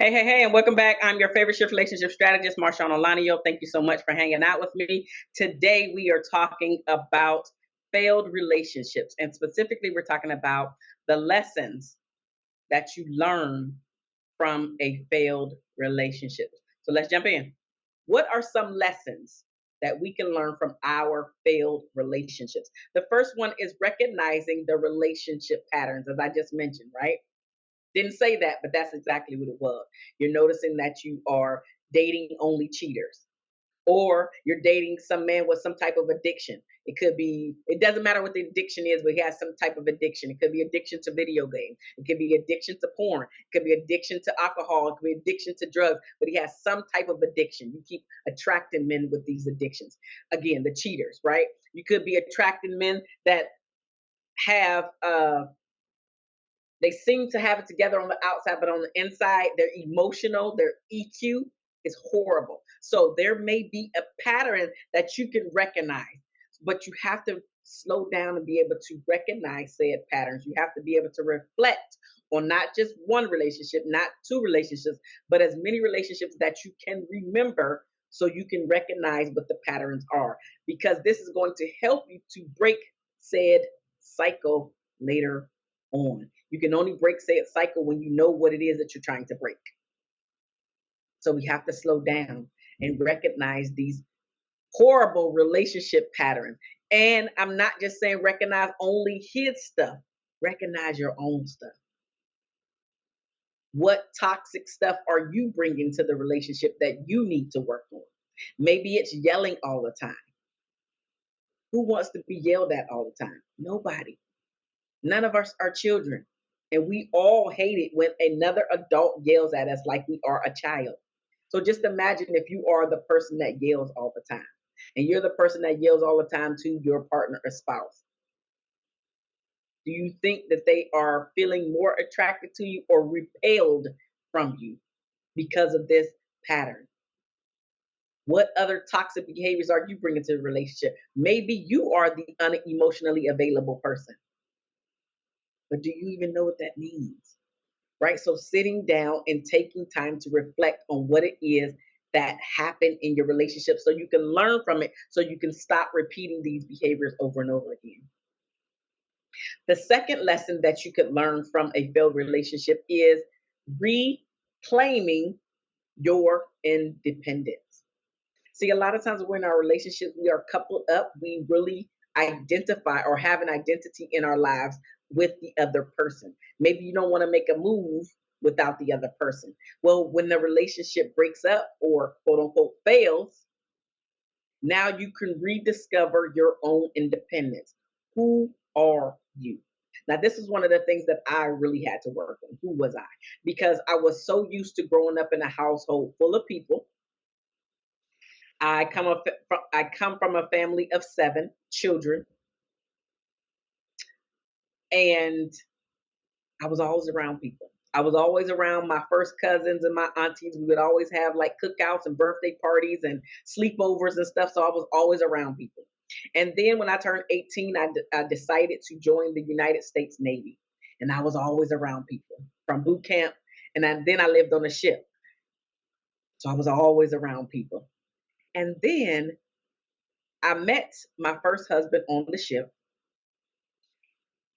Hey, hey, hey, and welcome back. I'm your favorite shift relationship strategist, Marshawn Olanio. Thank you so much for hanging out with me. Today, we are talking about failed relationships, and specifically, we're talking about the lessons that you learn from a failed relationship. So let's jump in. What are some lessons that we can learn from our failed relationships? The first one is recognizing the relationship patterns, as I just mentioned, right? Didn't say that, but that's exactly what it was. You're noticing that you are dating only cheaters, or you're dating some man with some type of addiction. It could be, it doesn't matter what the addiction is, but he has some type of addiction. It could be addiction to video games. It could be addiction to porn. It could be addiction to alcohol. It could be addiction to drugs, but he has some type of addiction. You keep attracting men with these addictions. Again, the cheaters, right? You could be attracting men that have they seem to have it together on the outside, but on the inside, they're emotional, their EQ is horrible. So there may be a pattern that you can recognize, but you have to slow down and be able to recognize said patterns. You have to be able to reflect on not just one relationship, not two relationships, but as many relationships that you can remember so you can recognize what the patterns are. Because this is going to help you to break said cycle later on. You can only break said cycle when you know what it is that you're trying to break. So we have to slow down and recognize these horrible relationship patterns. And I'm not just saying recognize only his stuff, recognize your own stuff. What toxic stuff are you bringing to the relationship that you need to work on? Maybe it's yelling all the time. Who wants to be yelled at all the time? Nobody. None of us are children. And we all hate it when another adult yells at us like we are a child. So just imagine if you are the person that yells all the time, and you're the person that yells all the time to your partner or spouse. Do you think that they are feeling more attracted to you or repelled from you because of this pattern? What other toxic behaviors are you bringing to the relationship? Maybe you are the unemotionally available person, but do you even know what that means? Right? So sitting down and taking time to reflect on what it is that happened in your relationship so you can learn from it, so you can stop repeating these behaviors over and over again. The second lesson that you could learn from a failed relationship is reclaiming your independence. See, a lot of times when we're in our relationships, we are coupled up, we really identify or have an identity in our lives with the other person. Maybe you don't want to make a move without the other person. Well, when the relationship breaks up or quote unquote fails, now you can rediscover your own independence. Who are you? Now, this is one of the things that I really had to work on. Who was I? Because I was so used to growing up in a household full of people. I come from a family of 7 children, and I was always around people. I was always around my first cousins and my aunties. We would always have like cookouts and birthday parties and sleepovers and stuff. So I was always around people. And then when I turned 18, I decided to join the United States Navy. And I was always around people from boot camp. And then I lived on a ship. So I was always around people. And then I met my first husband on the ship,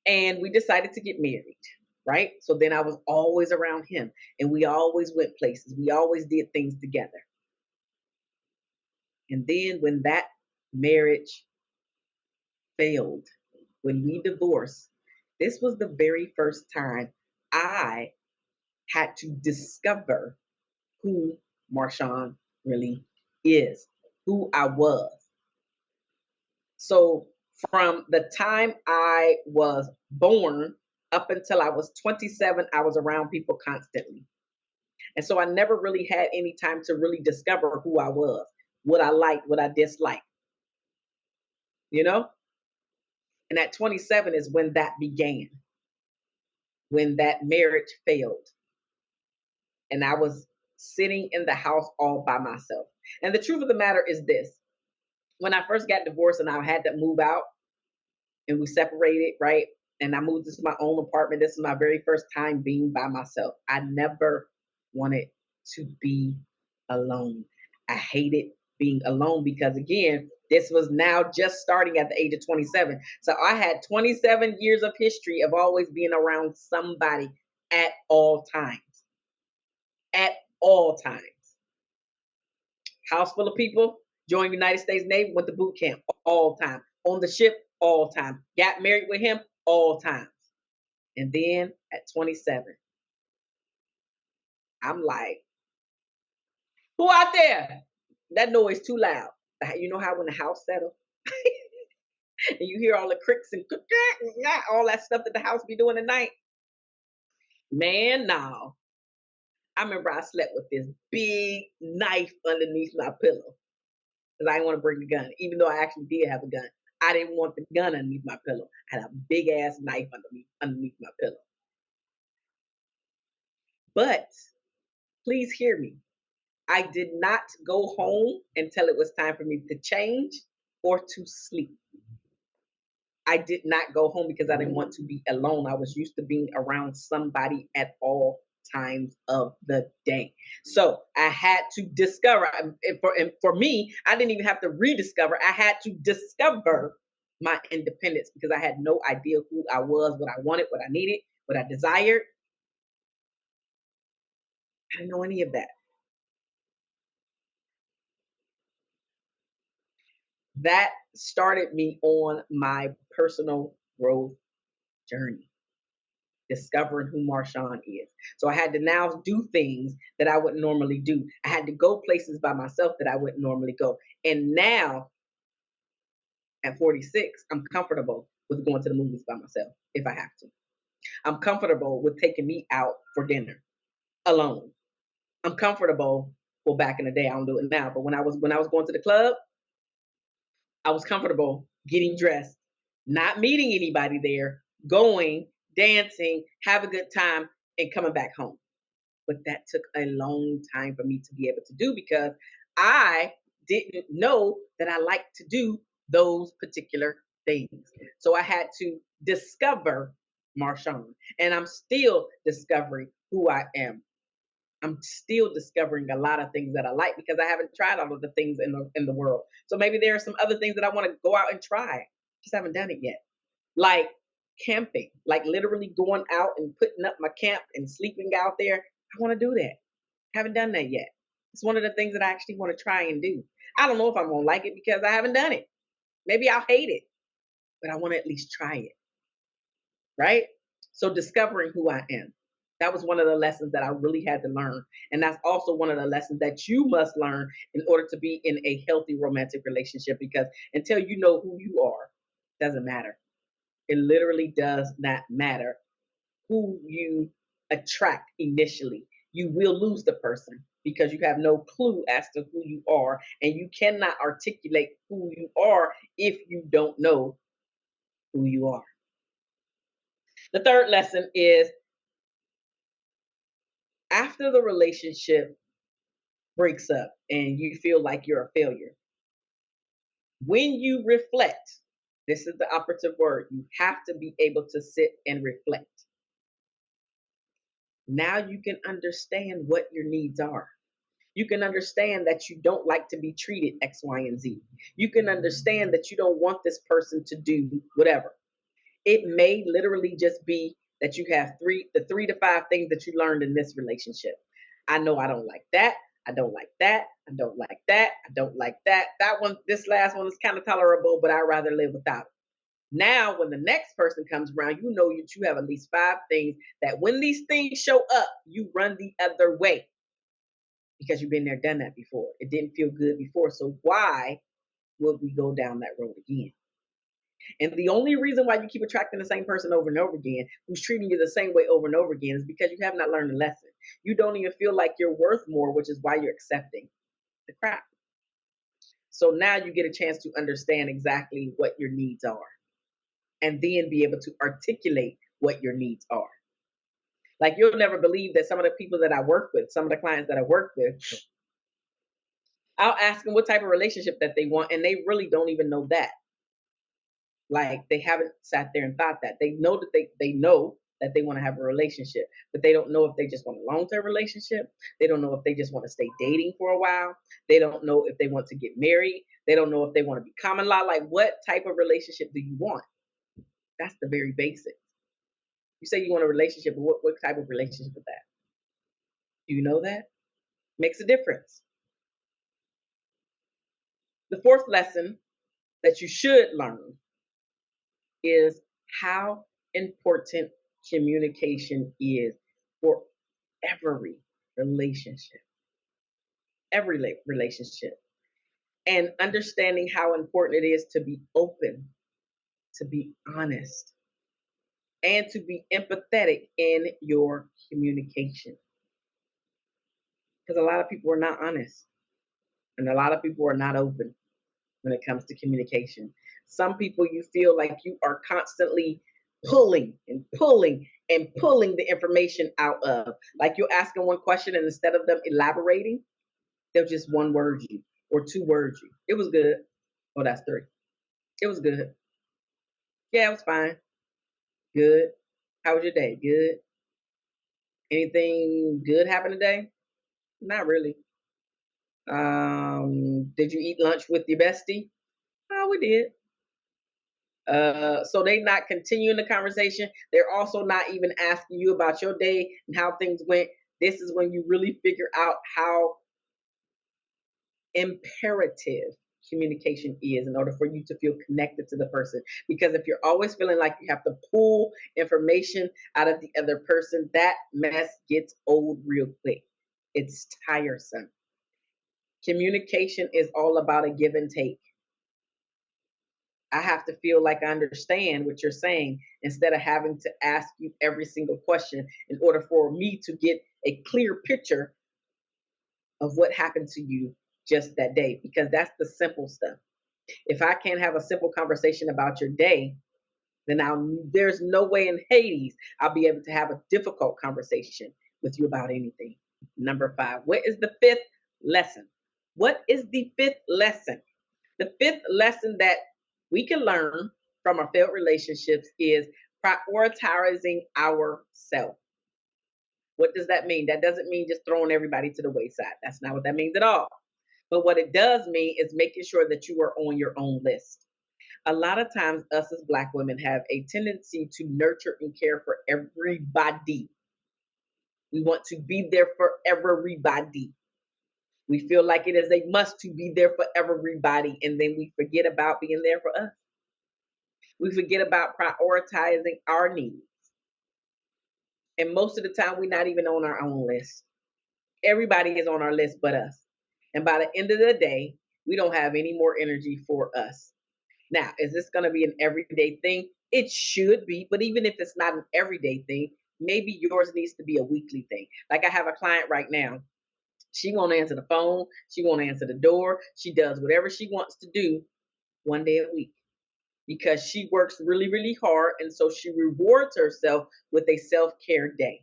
and we decided to get married, right? So then I was always around him, and we always went places. We always did things together. And then when that marriage failed, when we divorced, this was the very first time I had to discover who Marshawn really is, who I was. So from the time I was born up until I was 27, I was around people constantly. And so I never really had any time to really discover who I was, what I liked, what I disliked, you know? And at 27 is when that began, when that marriage failed. And I was sitting in the house all by myself. And the truth of the matter is this: when I first got divorced and I had to move out and we separated, right? And I moved into my own apartment. This is my very first time being by myself. I never wanted to be alone. I hated being alone because, again, this was now just starting at the age of 27. So I had 27 years of history of always being around somebody at all times. At all times. House full of people, joined United States Navy, went to boot camp all time. On the ship all time. Got married with him all times. And then at 27, I'm like, who out there? That noise too loud. You know how when the house settles and you hear all the cricks and all that stuff that the house be doing at night? Man, no. I remember I slept with this big knife underneath my pillow because I didn't want to bring the gun, even though I actually did have a gun. I didn't want the gun underneath my pillow. I had a big ass knife underneath my pillow. But please hear me. I did not go home until it was time for me to change or to sleep. I did not go home because I didn't want to be alone. I was used to being around somebody at all times of the day. So I had to discover, and for me, I didn't even have to rediscover. I had to discover my independence because I had no idea who I was, what I wanted, what I needed, what I desired. I didn't know any of that. That started me on my personal growth journey, discovering who Marshawn is. So I had to now do things that I wouldn't normally do. I had to go places by myself that I wouldn't normally go. And now at 46, I'm comfortable with going to the movies by myself if I have to. I'm comfortable with taking me out for dinner alone. I'm comfortable. Well, back in the day, I don't do it now, but when I was going to the club, I was comfortable getting dressed, not meeting anybody there, going, dancing, have a good time, and coming back home. But that took a long time for me to be able to do because I didn't know that I liked to do those particular things. So I had to discover Marshawn, and I'm still discovering who I am. I'm still discovering a lot of things that I like because I haven't tried all of the things in the world. So maybe there are some other things that I want to go out and try. Just haven't done it yet. Like camping, like literally going out and putting up my camp and sleeping out there. I want to do that. Haven't done that yet. It's one of the things that I actually want to try and do. I don't know if I'm gonna like it because I haven't done it. Maybe I'll hate it, but I want to at least try it. Right? So discovering who I am. That was one of the lessons that I really had to learn. And that's also one of the lessons that you must learn in order to be in a healthy romantic relationship because until you know who you are, it doesn't matter. It literally does not matter who you attract initially. You will lose the person because you have no clue as to who you are, and you cannot articulate who you are if you don't know who you are. The third lesson is after the relationship breaks up and you feel like you're a failure, when you reflect, this is the operative word, you have to be able to sit and reflect. Now you can understand what your needs are. You can understand that you don't like to be treated X, Y, and Z. You can understand that you don't want this person to do whatever. It may literally just be that you have the 3 to 5 things that you learned in this relationship. I know I don't like that. I don't like that. I don't like that. I don't like that. That one, this last one is kind of tolerable, but I'd rather live without it. Now, when the next person comes around, you know that you have at least 5 things that when these things show up, you run the other way because you've been there, done that before. It didn't feel good before. So why would we go down that road again? And the only reason why you keep attracting the same person over and over again, who's treating you the same way over and over again, is because you have not learned a lesson. You don't even feel like you're worth more, which is why you're accepting the crap. So now you get a chance to understand exactly what your needs are and then be able to articulate what your needs are. Like you'll never believe that some of the people that I work with, some of the clients that I work with, I'll ask them what type of relationship that they want, and they really don't even know that. Like they haven't sat there and thought that. They know that they know that they want to have a relationship, but they don't know if they just want a long-term relationship. They don't know if they just want to stay dating for a while. They don't know if they want to get married. They don't know if they want to be common law. Like, what type of relationship do you want? That's the very basics. You say you want a relationship, but what type of relationship is that? Do you know that? Makes a difference. The fourth lesson that you should learn is how important communication is for every relationship. Every relationship. And understanding how important it is to be open, to be honest, and to be empathetic in your communication. Because a lot of people are not honest, and a lot of people are not open when it comes to communication. Some people, you feel like you are constantly pulling and pulling and pulling the information out of. Like, you're asking one question, and instead of them elaborating, they'll just one word you or two words you. It was good. Oh, that's three. It was good. Yeah, it was fine. Good. How was your day? Good. Anything good happen today? Not really. Did you eat lunch with your bestie? Oh, we did. So they not continuing the conversation. They're also not even asking you about your day and how things went. This is when you really figure out how imperative communication is in order for you to feel connected to the person. Because if you're always feeling like you have to pull information out of the other person, that mess gets old real quick. It's tiresome. Communication is all about a give and take. I have to feel like I understand what you're saying instead of having to ask you every single question in order for me to get a clear picture of what happened to you just that day, because that's the simple stuff. If I can't have a simple conversation about your day, then there's no way in Hades I'll be able to have a difficult conversation with you about anything. Number 5, what is the fifth lesson? What is the fifth lesson? The fifth lesson that we can learn from our failed relationships is prioritizing ourselves. What does that mean? That doesn't mean just throwing everybody to the wayside. That's not what that means at all. But what it does mean is making sure that you are on your own list. A lot of times, us as Black women have a tendency to nurture and care for everybody. We want to be there for everybody. We feel like it is a must to be there for everybody, and then we forget about being there for us. We forget about prioritizing our needs. And most of the time, we're not even on our own list. Everybody is on our list but us. And by the end of the day, we don't have any more energy for us. Now, is this going to be an everyday thing? It should be, but even if it's not an everyday thing, maybe yours needs to be a weekly thing. Like, I have a client right now. She won't answer the phone. She won't answer the door. She does whatever she wants to do one day a week because she works really, really hard. And so she rewards herself with a self-care day,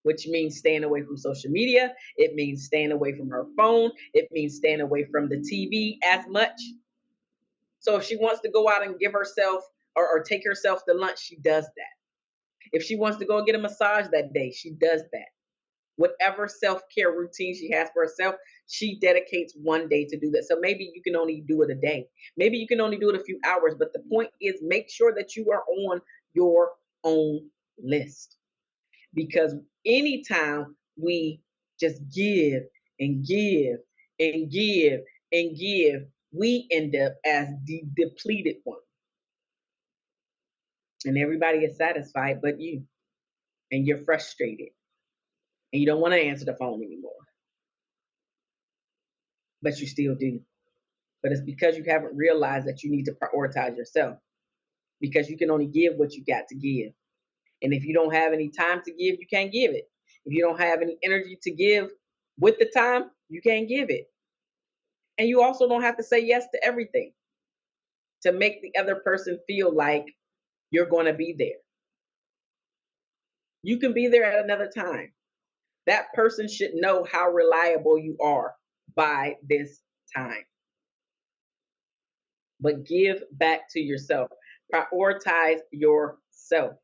which means staying away from social media. It means staying away from her phone. It means staying away from the TV as much. So if she wants to go out and give herself or take herself to lunch, she does that. If she wants to go get a massage that day, she does that. Whatever self-care routine she has for herself, she dedicates one day to do that. So maybe you can only do it a day. Maybe you can only do it a few hours. But the point is, make sure that you are on your own list. Because anytime we just give and give and give and give, we end up as the depleted one. And everybody is satisfied but you. And you're frustrated. And you don't want to answer the phone anymore. But you still do. But it's because you haven't realized that you need to prioritize yourself. Because you can only give what you got to give. And if you don't have any time to give, you can't give it. If you don't have any energy to give with the time, you can't give it. And you also don't have to say yes to everything to make the other person feel like you're going to be there. You can be there at another time. That person should know how reliable you are by this time. But give back to yourself. Prioritize yourself.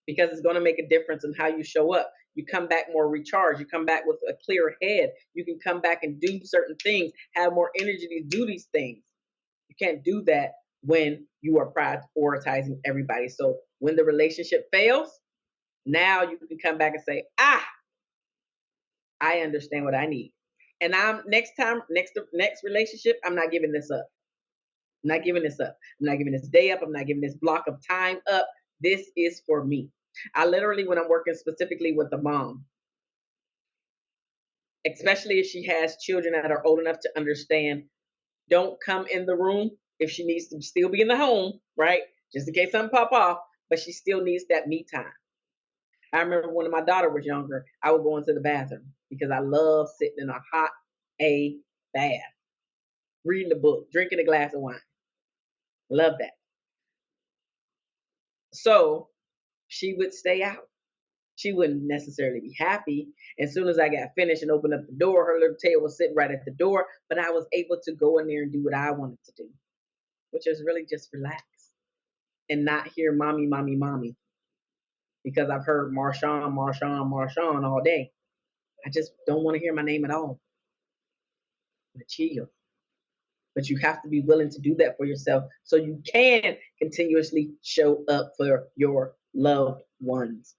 because it's going to make a difference in how you show up. You come back more recharged. You come back with a clear head. You can come back and do certain things, have more energy to do these things. You can't do that when you are prioritizing everybody. So when the relationship fails, now you can come back and say, I understand what I need. And I'm next relationship, I'm not giving this up. I'm not giving this up. I'm not giving this day up. I'm not giving this block of time up. This is for me. I literally, when I'm working specifically with the mom, especially if she has children that are old enough to understand, don't come in the room if she needs to still be in the home, right? Just in case something pop off, but she still needs that me time. I remember when my daughter was younger, I would go into the bathroom because I love sitting in a hot bath, reading a book, drinking a glass of wine. Love that. So she would stay out. She wouldn't necessarily be happy. As soon as I got finished and opened up the door, her little tail was sitting right at the door, but I was able to go in there and do what I wanted to do, which is really just relax and not hear mommy, mommy, mommy, because I've heard Marshawn, Marshawn, Marshawn all day. I just don't want to hear my name at all. But chill. But you have to be willing to do that for yourself so you can continuously show up for your loved ones,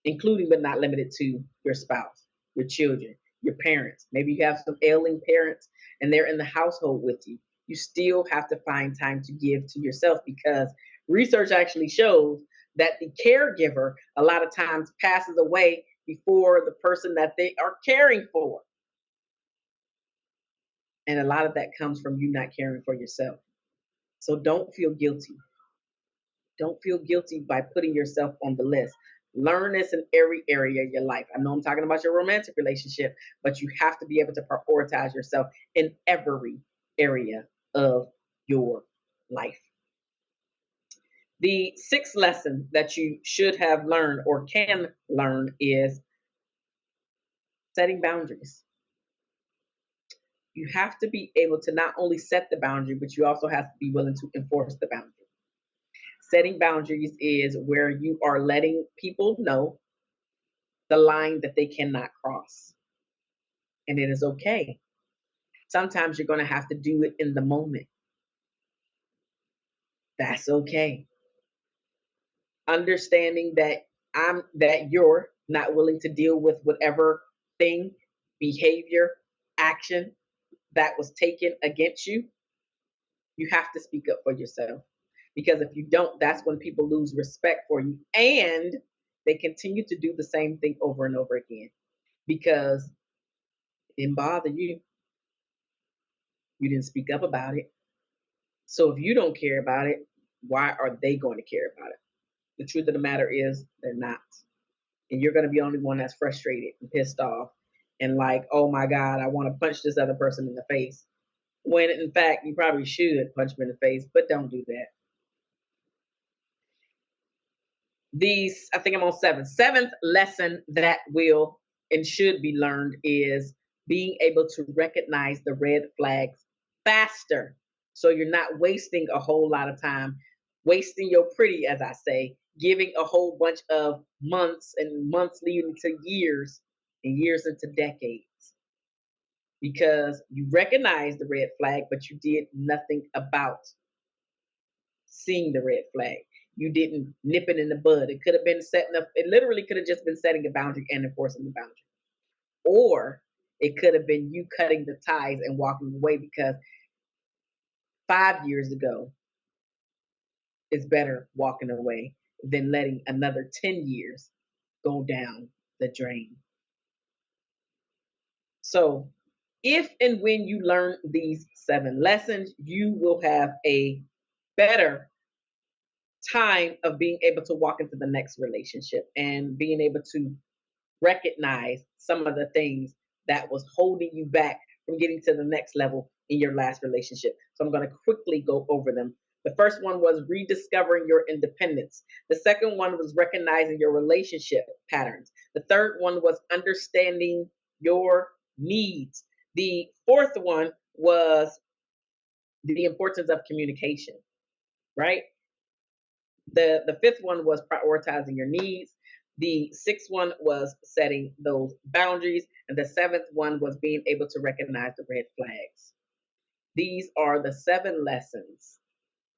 including but not limited to your spouse, your children, your parents. Maybe you have some ailing parents and they're in the household with you. You still have to find time to give to yourself, because research actually shows that the caregiver a lot of times passes away before the person that they are caring for. And a lot of that comes from you not caring for yourself. So don't feel guilty. Don't feel guilty by putting yourself on the list. Learn this in every area of your life. I know I'm talking about your romantic relationship, but you have to be able to prioritize yourself in every area of your life. The sixth lesson that you should have learned or can learn is setting boundaries. You have to be able to not only set the boundary, but you also have to be willing to enforce the boundary. Setting boundaries is where you are letting people know the line that they cannot cross. And it is okay. Sometimes you're going to have to do it in the moment. That's okay. Understanding that you're not willing to deal with whatever thing, behavior, action that was taken against you, you have to speak up for yourself. Because if you don't, that's when people lose respect for you and they continue to do the same thing over and over again because it didn't bother you. You didn't speak up about it. So if you don't care about it, why are they going to care about it? The truth of the matter is they're not. And you're going to be the only one that's frustrated and pissed off and like, oh my God, I want to punch this other person in the face. When in fact, you probably should punch them in the face, but don't do that. I think I'm on seven. Seventh lesson that will and should be learned is being able to recognize the red flags faster. So you're not wasting a whole lot of time, wasting your pretty, as I say, giving a whole bunch of months and months leading to years and years into decades. Because you recognize the red flag, but you did nothing about seeing the red flag. You didn't nip it in the bud. It could have been setting up, it literally could have just been setting a boundary and enforcing the boundary. Or it could have been you cutting the ties and walking away because 5 years ago it's better walking away than letting another 10 years go down the drain. So, if and when you learn these 7 lessons, you will have a better time of being able to walk into the next relationship and being able to recognize some of the things that was holding you back from getting to the next level in your last relationship. So I'm going to quickly go over them. The first one was rediscovering your independence. The second one was recognizing your relationship patterns. The third one was understanding your needs. The fourth one was the importance of communication, right? The fifth one was prioritizing your needs. The sixth one was setting those boundaries. And the seventh one was being able to recognize the red flags. These are the 7 lessons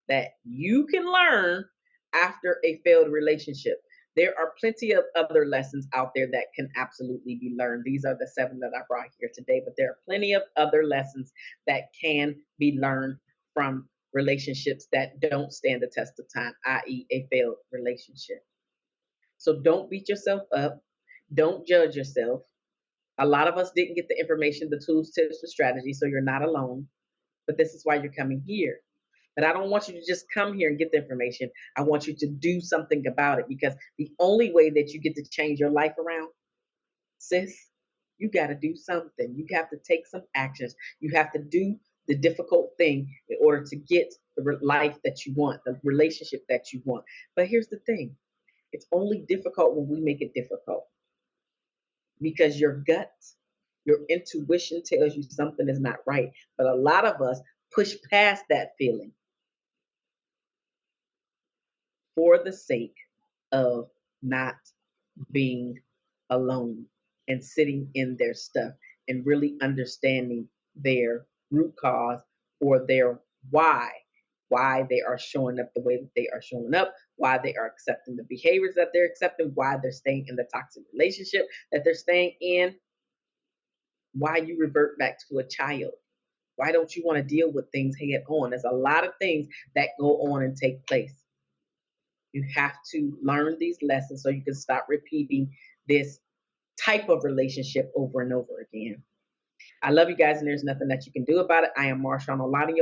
that you can learn after a failed relationship. There are plenty of other lessons out there that can absolutely be learned. These are the 7 that I brought here today, but there are plenty of other lessons that can be learned from relationships that don't stand the test of time, i.e., a failed relationship. So don't beat yourself up. Don't judge yourself. A lot of us didn't get the information, the tools, tips, the strategies, so you're not alone. But this is why you're coming here. But I don't want you to just come here and get the information. I want you to do something about it, because the only way that you get to change your life around, sis, you got to do something. You have to take some actions. You have to do the difficult thing in order to get the life that you want, the relationship that you want. But here's the thing, it's only difficult when we make it difficult, because your gut, your intuition tells you something is not right. But a lot of us push past that feeling for the sake of not being alone and sitting in their stuff and really understanding their root cause, or their why they are showing up the way that they are showing up, why they are accepting the behaviors that they're accepting, why they're staying in the toxic relationship that they're staying in, why you revert back to a child. Why don't you want to deal with things head on? There's a lot of things that go on and take place. You have to learn these lessons so you can stop repeating this type of relationship over and over again. I love you guys, and there's nothing that you can do about it. I am Marshawn Olani.